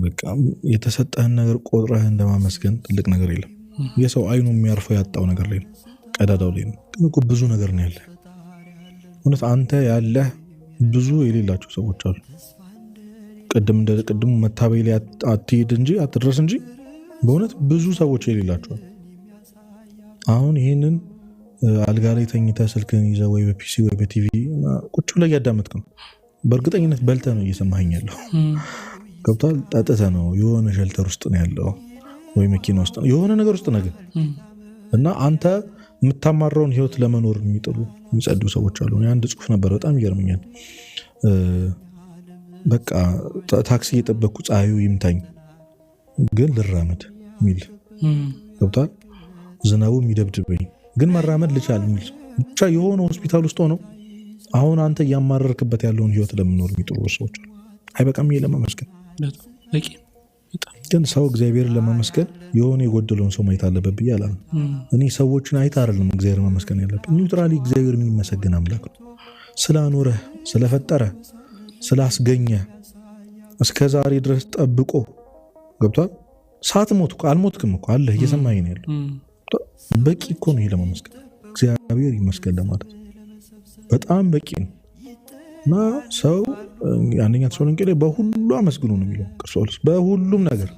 በቃ የተሰጠህን ነገር ቆጥረህ እንደማመስገን ትልቅ ነገር የለም። የሰው አይኑ የሚያርፈው ያጣው ነገር ላይ ነው፣ ቀዳዳው ላይ ነው። ግን እኮ ብዙ ነገር ነው ያለ። እውነት አንተ ያለህ ብዙ የሌላቸው ሰዎች አሉ። ቅድም መታበይ ላይ አትሄድ እንጂ አትድረስ እንጂ በእውነት ብዙ ሰዎች የሌላቸው። አሁን ይህንን አልጋ ላይ ተኝተህ ስልክህን ይዘህ ወይ በፒሲ ወይ በቲቪ ቁጭ ብለህ እያዳመጥክ ነው። በእርግጠኝነት በልተህ ነው እየሰማኸኝ ያለው። ገብቶሃል? ጠጥተህ ነው፣ የሆነ ሸልተር ውስጥ ነው ያለው ወይ መኪና ውስጥ ነው፣ የሆነ ነገር ውስጥ ነው። ግን እና አንተ የምታማራውን ህይወት ለመኖር የሚጸዱ ሰዎች አሉ። አንድ ጽሁፍ ነበር በጣም ይገርመኛል። በቃ ታክሲ እየጠበቅኩ ፀሐዩ ይምታኝ ግን ልራመድ የሚል ገብቶሃል? ዝናቡ የሚደብድበኝ ግን መራመድ ልቻል የሚል ብቻ የሆነ ሆስፒታል ውስጥ ሆነው አሁን አንተ እያማረርክበት ያለውን ህይወት ለመኖር የሚጥሩ ሰዎች አሉ። አይበቃም ይሄ ለማመስገን? ግን ሰው እግዚአብሔርን ለማመስገን የሆነ የጎደለውን ሰው ማየት አለበት ብዬ አላምንም። እኔ ሰዎችን አይታ አይደለም እግዚአብሔር ማመስገን ያለብን። ኒውትራሊ እግዚአብሔር የሚመሰገን አምላክ ነው። ስላኖረህ፣ ስለፈጠረ፣ ስላስገኘ እስከ ዛሬ ድረስ ጠብቆ ገብቷል። ሳትሞት እኮ አልሞትክም እኮ አለህ፣ እየሰማኸኝ ነው ያለው። በቂ እኮ ነው ይሄ ለማመስገን። እግዚአብሔር ይመስገን ለማለት በጣም በቂ ነው። እና ሰው አንደኛ ተሰሎንቄ ላይ በሁሉ አመስግኑ ነው የሚለው ክርስቶስ። በሁሉም ነገር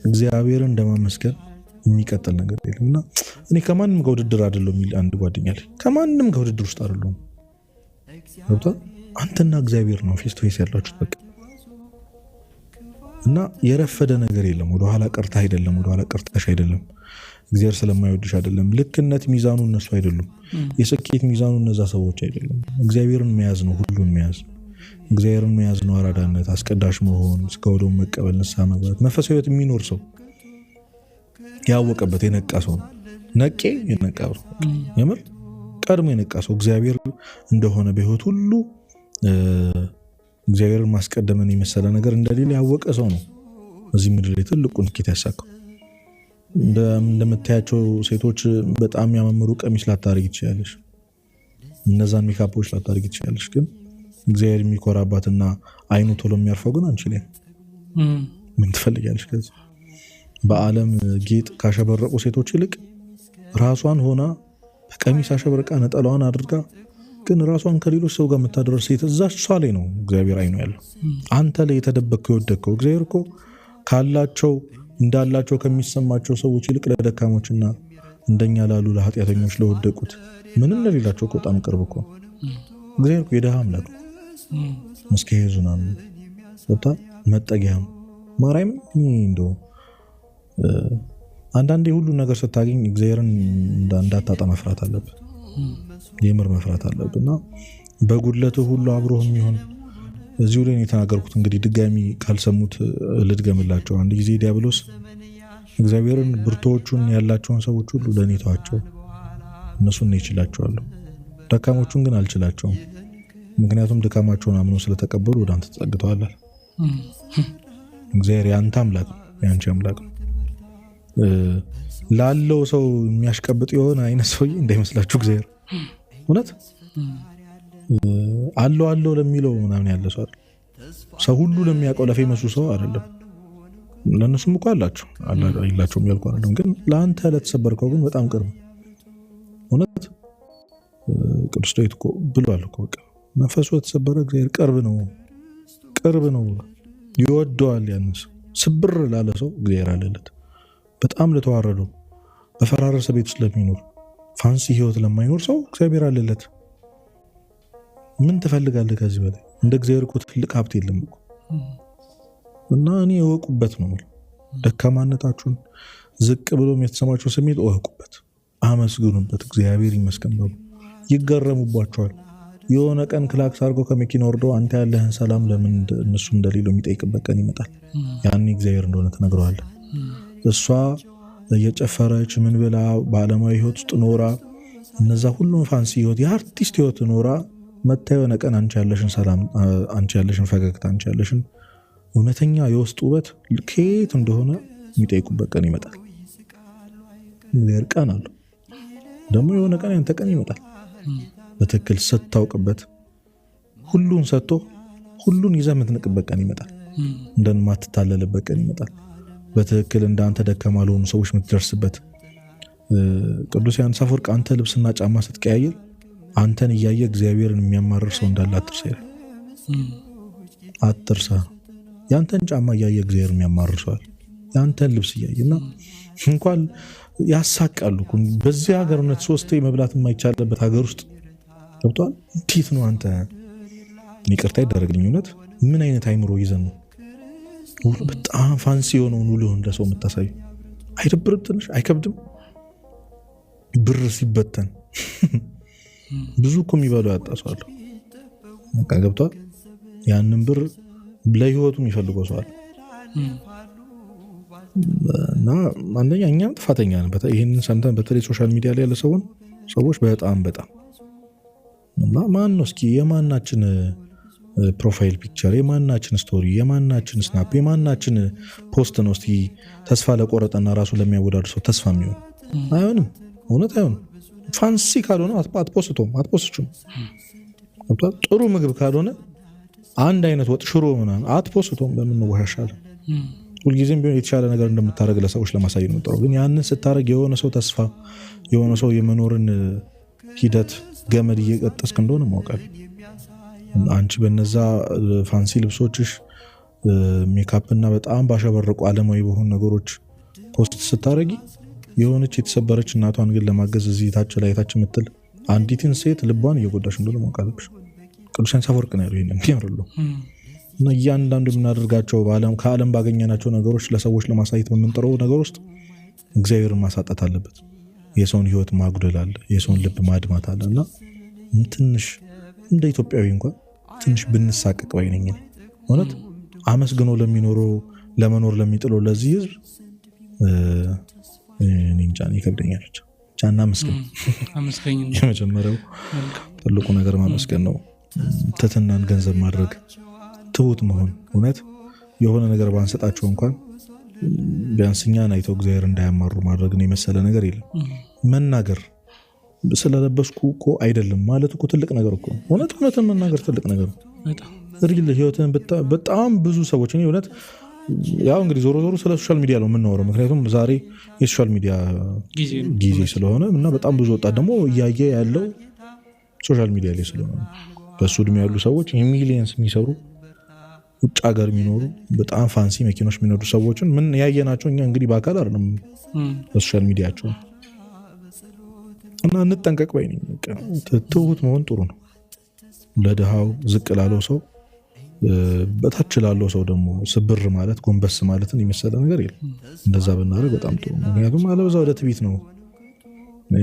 እግዚአብሔርን እንደማመስገን የሚቀጥል ነገር የለም። እና እኔ ከማንም ጋር ውድድር አይደለም የሚል አንድ ጓደኛ ላይ ከማንም ጋር ውድድር ውስጥ አይደለም። ገብቶሃል? አንተና እግዚአብሔር ነው ፌስ ቱ ፌስ ያላችሁት በቃ። እና የረፈደ ነገር የለም። ወደኋላ ቀርታ አይደለም፣ ወደኋላ ቀርታሽ አይደለም። እግዚአብሔር ስለማይወድሽ አይደለም። ልክነት ሚዛኑ እነሱ አይደሉም። የስኬት ሚዛኑ እነዛ ሰዎች አይደሉም። እግዚአብሔርን መያዝ ነው፣ ሁሉን መያዝ። እግዚአብሔርን መያዝ ነው አራዳነት፣ አስቀዳሽ መሆን፣ እስከወደው መቀበል፣ ንስሐ መግባት። መንፈሳዊ ሕይወት የሚኖር ሰው ያወቀበት የነቃ ሰው ነው። ነቄ የነቃ ሰው የምር ቀድሞ የነቃ ሰው እግዚአብሔር እንደሆነ በሕይወት ሁሉ እግዚአብሔርን ማስቀደምን የመሰለ ነገር እንደሌለ ያወቀ ሰው ነው እዚህ ምድር ላይ ትልቁን ስኬት ያሳካው። እንደምታያቸው ሴቶች በጣም ያማምሩ ቀሚስ ላታረግ ትችላለሽ፣ እነዛን ሜካፖች ላታረግ ትችላለሽ። ግን እግዚአብሔር የሚኮራባትና አይኑ ቶሎ የሚያርፈው ግን አንቺ ላይ ምን ትፈልጊያለሽ? ከዚህ በዓለም ጌጥ ካሸበረቁ ሴቶች ይልቅ ራሷን ሆና በቀሚስ አሸብርቃ ነጠላዋን አድርጋ ግን ራሷን ከሌሎች ሰው ጋር የምታደርስ ሴት እዛ እሷ ላይ ነው እግዚአብሔር አይኑ ያለው። አንተ ላይ የተደበቅከው የወደቅከው እግዚአብሔር እኮ ካላቸው እንዳላቸው ከሚሰማቸው ሰዎች ይልቅ ለደካሞችና እንደኛ ላሉ ለኃጢአተኞች ለወደቁት ምንም ለሌላቸው በጣም ቅርብ እኮ እግዚአብሔር እኮ የደሃ አምላክ ነው። መስከሄዙናም ወጣ መጠጊያም ማርያም እንደው አንዳንዴ ሁሉ ነገር ስታገኝ እግዚአብሔርን እንዳታጣ መፍራት አለብህ። የምር መፍራት አለብህና በጉድለቱ ሁሉ አብሮህ የሚሆን እዚሁ ላይ የተናገርኩት እንግዲህ ድጋሚ ካልሰሙት ልድገምላቸው። አንድ ጊዜ ዲያብሎስ እግዚአብሔርን ብርቶቹን ያላቸውን ሰዎች ሁሉ ለኔ ተዋቸው፣ እነሱን ነው ይችላቸዋለሁ፣ ደካሞቹን ግን አልችላቸውም፣ ምክንያቱም ድካማቸውን አምነው ስለተቀበሉ ወደ አንተ ተጠግተዋል። እግዚአብሔር ያንተ አምላክ ነው፣ ያንቺ አምላክ ነው። ላለው ሰው የሚያሽቀብጥ የሆነ አይነት ሰውዬ እንዳይመስላችሁ እግዚአብሔር እውነት አለው ለሚለው ምናምን ያለ ሰው አይደለም። ሰው ሁሉ ለሚያውቀው ለፌመሱ ሰው አይደለም። ለነሱም እኮ አላቸው አይላቸውም ያልኩ አይደለም። ግን ለአንተ ለተሰበርከው ግን በጣም ቅርብ እውነት ቅዱስ ዳዊት እኮ ብሏል እኮ በቃ መንፈሱ የተሰበረ እግዚአብሔር ቅርብ ነው ይወደዋል። ያንስ ስብር ላለ ሰው እግዚአብሔር አለለት። በጣም ለተዋረደው በፈራረሰ ቤት ውስጥ ለሚኖር ፋንሲ ህይወት ለማይኖር ሰው እግዚአብሔር አለለት። ምን ትፈልጋለህ ከዚህ በላይ? እንደ እግዚአብሔር እኮ ትልቅ ሀብት የለም እኮ። እና እኔ እወቁበት ነው ደካማነታችሁን፣ ዝቅ ብሎ የተሰማችሁ ስሜት እወቁበት፣ አመስግኑበት፣ እግዚአብሔር ይመስገን በሉ። ይገረሙባቸዋል። የሆነ ቀን ክላክስ አድርገው ከመኪና ወርደው አንተ ያለህን ሰላም ለምን እነሱ እንደሌለው የሚጠይቅበት ቀን ይመጣል። ያኔ እግዚአብሔር እንደሆነ ትነግረዋለህ። እሷ እየጨፈረች ምን ብላ በዓለማዊ ህይወት ውስጥ ኖራ እነዛ ሁሉም ፋንሲ ህይወት የአርቲስት ህይወት ኖራ መታ የሆነ ቀን አንቺ ያለሽን ሰላም፣ አንቺ ያለሽን ፈገግታ፣ አንቺ ያለሽን እውነተኛ የውስጥ ውበት ከየት እንደሆነ የሚጠይቁበት ቀን ይመጣል። እግዚአብሔር ቀን አለው ደግሞ የሆነ ቀን ያንተ ቀን ይመጣል። በትክክል ስታውቅበት ሁሉን ሰጥቶ ሁሉን ይዘህ የምትንቅበት ቀን ይመጣል። እንደማትታለልበት ቀን ይመጣል። በትክክል እንዳንተ ደካማ ለሆኑ ሰዎች የምትደርስበት። ቅዱስ ዮሐንስ አፈወርቅ አንተ ልብስና ጫማ ስትቀያየር አንተን እያየ እግዚአብሔርን የሚያማርር ሰው እንዳለ አትርሳ ይላል። አትርሳ። ያንተን ጫማ እያየ እግዚአብሔር የሚያማርር ሰው አለ። ያንተን ልብስ እያየና እንኳን ያሳቃሉ። በዚህ ሀገርነት 3 መብላት የማይቻልበት ሀገር ውስጥ ገብቷል። እንዴት ነው አንተ ይቅርታ ይደረግልኝ እውነት ምን አይነት አይምሮ ይዘን ነው በጣም ፋንሲ የሆነውን ውሎ እንደሰው የምታሳዩ? አይደብርም? ትንሽ አይከብድም? ብር ሲበተን ብዙ እኮ የሚበሉ ያጣሰዋል። በቃ ገብቷል። ያንን ብር ለህይወቱ የሚፈልገው ሰው አለ እና አንደኛ እኛም ጥፋተኛ ነን። ይሄንን ሰምተን በተለይ ሶሻል ሚዲያ ላይ ያለ ሰዎች በጣም እና ማን ነው እስኪ የማናችን ፕሮፋይል ፒክቸር፣ የማናችን ስቶሪ፣ የማናችን ስናፕ፣ የማናችን ፖስት ነው እስኪ ተስፋ ለቆረጠና ራሱ ለሚያወዳድ ሰው ተስፋ የሚሆን? አይሆንም። እውነት አይሆንም። ፋንሲ ካልሆነ አትፖስቱም። ጥሩ ምግብ ካልሆነ አንድ አይነት ወጥ ሽሮ ምናምን አትፖስቱም። ለምን ወሻሻለን? ሁልጊዜም ቢሆን የተሻለ ነገር እንደምታደርግ ለሰዎች ለማሳየት ነው ጥሩ። ግን ያንን ስታደርግ የሆነ ሰው ተስፋ የሆነ ሰው የመኖርን ሂደት ገመድ እየቀጠስክ እንደሆነ ማውቃል። አንቺ በነዛ ፋንሲ ልብሶችሽ ሜካፕና በጣም ባሸበረቁ ዓለማዊ በሆኑ ነገሮች ፖስት ስታረጊ የሆነች የተሰበረች እናቷን ግን ለማገዝ እዚህ ታች ላይ ታች ምትል አንዲትን ሴት ልቧን እየጎዳሽ እንደሆነ ማውቃለሽ። ቅዱስ ዮሐንስ አፈወርቅ ነው ያለው ይሄንን ያርሉ እና እያንዳንዱ የምናደርጋቸው ከዓለም ባገኘናቸው ነገሮች ለሰዎች ለማሳየት በምንጠረው ነገር ውስጥ እግዚአብሔርን ማሳጣት አለበት። የሰውን ህይወት ማጉደል አለ፣ የሰውን ልብ ማድማት አለ እና ትንሽ እንደ ኢትዮጵያዊ እንኳን ትንሽ ብንሳቀቅ ባይ ነኝ። እውነት አመስግኖ ለመኖር ለሚጥለው ለዚህ ህዝብ እንጃን ይከብደኛል። ቻና አመስገን የመጀመሪያው ትልቁ ነገር ማመስገን ነው። ትህትናን ገንዘብ ማድረግ፣ ትሁት መሆን። እውነት የሆነ ነገር ባንሰጣቸው እንኳን ቢያንስ እኛን አይተው እግዚአብሔር እንዳያማሩ ማድረግን የመሰለ ነገር የለም። መናገር ስለለበስኩ እኮ አይደለም ማለት እኮ ትልቅ ነገር እኮ ነው። እውነትን መናገር ትልቅ ነገር ነው። ሪል ህይወትን በጣም ብዙ ሰዎች እውነት ያው እንግዲህ ዞሮ ስለ ሶሻል ሚዲያ ነው የምናወራው። ምክንያቱም ዛሬ የሶሻል ሚዲያ ጊዜ ስለሆነ እና በጣም ብዙ ወጣት ደግሞ እያየ ያለው ሶሻል ሚዲያ ላይ ስለሆነ በሱ እድሜ ያሉ ሰዎች ሚሊየንስ የሚሰሩ ውጭ ሀገር የሚኖሩ በጣም ፋንሲ መኪኖች የሚነዱ ሰዎችን ምን ያየናቸው እኛ እንግዲህ በአካል አይደለም በሶሻል ሚዲያቸው እና እንጠንቀቅ ባይ ነኝ። ትሁት መሆን ጥሩ ነው። ለድሃው ዝቅ ላለው ሰው በታች ላለው ሰው ደግሞ ስብር ማለት ጎንበስ ማለትን የመሰለ ነገር የለም። እንደዛ ብናደርግ በጣም ጥሩ ነው። ምክንያቱም አለበዛ ወደ ትዕቢት ነው።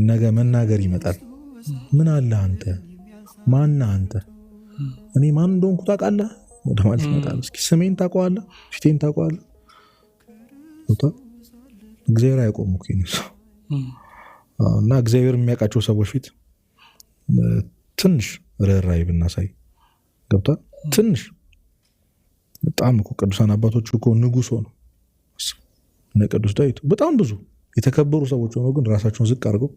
ነገ መናገር ይመጣል። ምን አለ አንተ ማን አንተ እኔ ማን እንደሆንኩ ታውቃለህ ወደ ማለት ይመጣል። እስኪ ስሜን ታውቀዋለህ? ፊቴን ታውቀዋለህ? እግዚአብሔር አያቆም እኮ ነው እና እግዚአብሔር የሚያውቃቸው ሰዎች ፊት ትንሽ ርህራሄ ብናሳይ ገብቷል። ትንሽ በጣም እኮ ቅዱሳን አባቶች እኮ ንጉሥ ሆነው እነ ቅዱስ ዳዊት በጣም ብዙ የተከበሩ ሰዎች ሆነው ግን ራሳቸውን ዝቅ አድርገው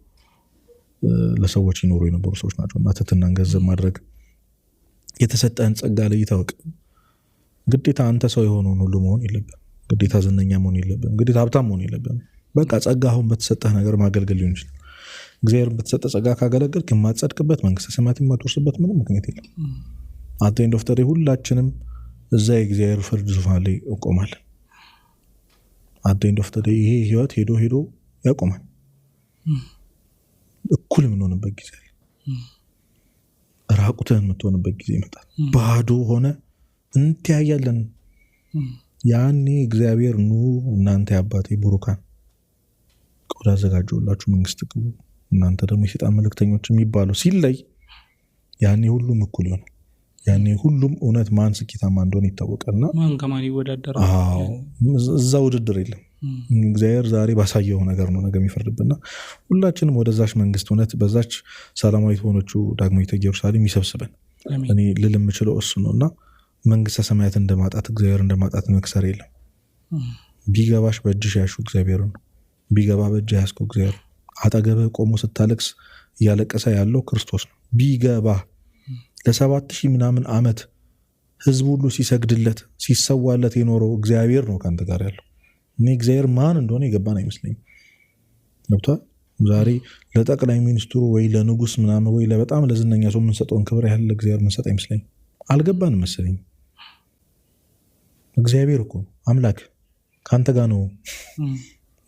ለሰዎች ይኖሩ የነበሩ ሰዎች ናቸው። እና ትህትናን ገንዘብ ማድረግ፣ የተሰጠህን ጸጋ ላይ ይታወቅ። ግዴታ አንተ ሰው የሆነውን ሁሉ መሆን የለብህም። ግዴታ ዝነኛ መሆን የለብህም። ግዴታ ሀብታም መሆን የለብህም። በቃ ጸጋ አሁን በተሰጠህ ነገር ማገልገል ሊሆን ይችላል። እግዚአብሔርን በተሰጠ ጸጋ ካገለገልክ የማትጸድቅበት መንግስተ ሰማያት የማትወርስበት ምንም ምክንያት የለም። አት ኤንድ ኦፍ ዘ ዴይ ሁላችንም እዛ የእግዚአብሔር ፍርድ ዙፋን ላይ እንቆማለን። አት ኤንድ ኦፍ ዘ ዴይ ይሄ ህይወት ሄዶ ያቆማል። እኩል የምንሆንበት ጊዜ አለ። ራቁትህን የምትሆንበት ጊዜ ይመጣል። ባዶ ሆነ እንተያያለን። ያኔ እግዚአብሔር ኑ እናንተ የአባቴ ቡሩካን ቆዳ አዘጋጀሁላችሁ መንግስት ግቡ እናንተ ደግሞ የሰይጣን መልእክተኞች የሚባለው ሲለይ ያኔ ሁሉም እኩል ይሆናል። ያኔ ሁሉም እውነት ማን ስኬታማ እንደሆነ ይታወቃልና ማን ከማን ይወዳደራል? እዛ ውድድር የለም። እግዚአብሔር ዛሬ ባሳየው ነገር ነው ነገ የሚፈርድብና ሁላችንም ወደዛች መንግስት እውነት በዛች ሰላማዊት ሆነችው ዳግማዊት ኢየሩሳሌም ይሰብስበን። እኔ ልል የምችለው እሱ ነውና መንግስተ ሰማያት እንደማጣት እግዚአብሔር እንደማጣት መክሰር የለም። ቢገባሽ በእጅሽ ያሹ እግዚአብሔር ነው። ቢገባ በእጅ ያስቆ እግዚአብሔር አጠገብህ ቆሞ ስታለቅስ እያለቀሰ ያለው ክርስቶስ ነው። ቢገባ ለ7000 ምናምን ዓመት ህዝብ ሁሉ ሲሰግድለት ሲሰዋለት የኖረው እግዚአብሔር ነው ካንተ ጋር ያለው። እኔ እግዚአብሔር ማን እንደሆነ የገባን አይመስለኝም። ገብቷል? ዛሬ ለጠቅላይ ሚኒስትሩ ወይ ለንጉስ ምናምን ወይ ለበጣም ለዝነኛ ሰው የምንሰጠውን ክብር ያህል ለእግዚአብሔር የምንሰጥ አይመስለኝም። አልገባንም መሰለኝ። እግዚአብሔር እኮ አምላክ ካንተ ጋር ነው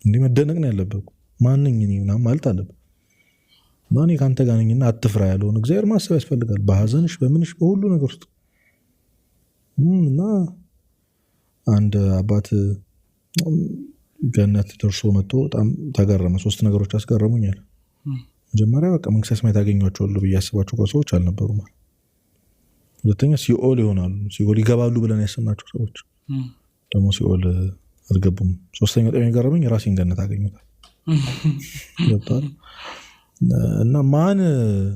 እንዴ መደነቅ ነው ያለበት። ማንኝ እኔ ምናምን ማለት አለበት። ማን ካንተ ጋር ነኝና አትፍራ ያለውን እግዚአብሔር ማሰብ ያስፈልጋል። በሐዘንሽ በምንሽ በሁሉ ነገር ውስጥ እና አንድ አባት ገነት ደርሶ መጥቶ በጣም ተገረመ። 3 ነገሮች አስገረሙኛል። መጀመሪያ በቃ መንግስተ ሰማያት ያገኟቸዋል ብዬ ያስባቸው ሰዎች አልነበሩም። ሁለተኛ ሲኦል ይሆናሉ፣ ሲኦል ይገባሉ ብለን ያሰብናቸው ሰዎች ደግሞ ሲኦል አልገቡም። ሶስተኛ በጣም የገረመኝ ራሴን ገነት አገኘሁታል። ገብቷል? እና ማን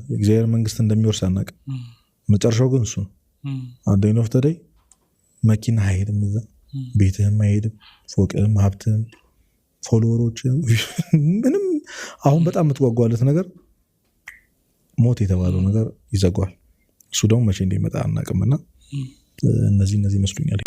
የእግዚአብሔር መንግስት እንደሚወርስ አናውቅም። መጨረሻው ግን እሱ ነው። አንደኛ ኦፍ ተደይ መኪና አይሄድም፣ እዛ ቤትህም አይሄድም፣ ፎቅህም፣ ሀብትህም፣ ፎሎወሮችህም ምንም። አሁን በጣም የምትጓጓለት ነገር ሞት የተባለው ነገር ይዘጓል። እሱ ደግሞ መቼ እንደሚመጣ አናውቅምና እነዚህ ይመስሉኛል።